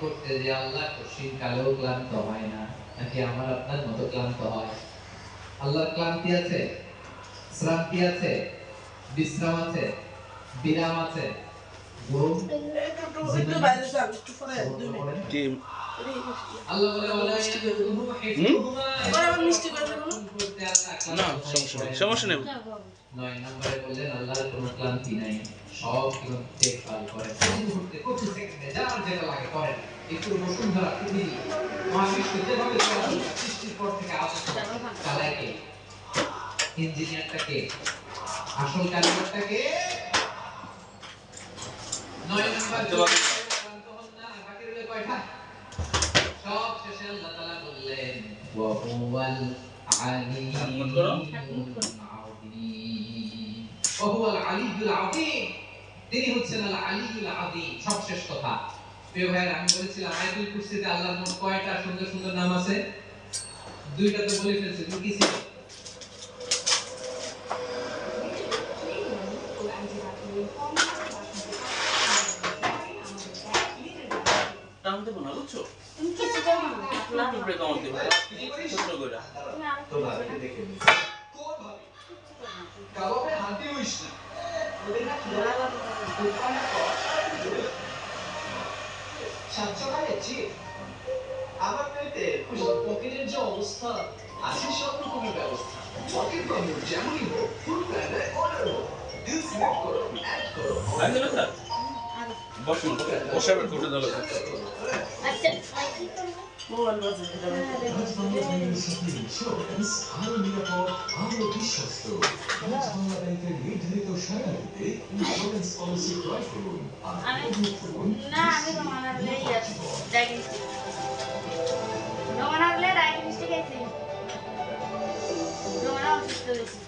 করতে যে আল্লাহ কঠিন কালেও ক্লান্ত হয় না, নাকি আমার আপনার মতো ক্লান্ত হয়? আল্লাহর ক্লান্তি আছে, শ্রান্তি আছে, বিশ্রাম আছে, বিরাম আছে, ঘুম, আল্লাহ বলে সমস্যা নেই। 9 নম্বরে বললেন আল্লাহর কোনো ক্লান্তি নাই, সব কিন্তু দেখভাল করে, প্রতি মুহূর্তে প্রতি সেকেন্ডে যার যেটা লাগে করেন। একটু বসুন্ধরা পৃথিবী মহাবিশ্ব যেভাবে চলাচল করে, সৃষ্টির পর থেকে আজ পর্যন্ত চালায় কে? ইঞ্জিনিয়ারটা কে? আসল কারিগরটা কে? 9 নম্বর ক্লান্ত হন না, বাকি রইল কয়টা? সব শেষে আল্লাহ তাআলা বললেন ওয়া হুয়াল আলিয়্যুল আযীম। ওয়া হুয়াল আলিয়্যুল আযীম, তিনি হচ্ছেন আল আলিয়্যুল আযীম, সবশেষ কথা। প্রিয় ভাইরা, আমি বলেছিলাম আয়াতুল কুরসিতে আল্লাহর মোট কয়টা সুন্দর সুন্দর নাম আছে? দুইটা তো বলে ফেলছি, কি ছিল? টান দেবো না, বুঝছো? একটু ব্রেক আমার দেবো, ছোট করে। তো ভাবিকে দেখে নি। কোন ভাবি? কাবাবে হাঁটি হইস না। ওদের না কি বলা লাগে? দোকানে কর। সাতসকালে চিপ। আমার পেটে পকেটের যে অবস্থা আছে, সব রকমের ব্যবস্থা। পকেট মানি যেমনই হোক, ফুল প্যান্টে অর্ডার হোক, ডিল সিলেক্ট করো, অ্যাড করো। আগে না স্যার, বসুন, বসাবে কোটে দলে। আচ্ছা মোবাইল বাজে এটা ইন্স্যুরেন্স আরো নিরাপদ, আরো বিশ্বস্ত। বাংলা ব্যাংকের নির্ধারিত সারাদিতে ইন্স্যুরেন্স পলিসি ক্রয় করুন আর উপভোগ করুন না আমি রোমানাগলে ডায়াগনস্টিক রোমানাগলে ডায়াগনস্টিক আছে রোমানা অসুস্থ হয়েছে।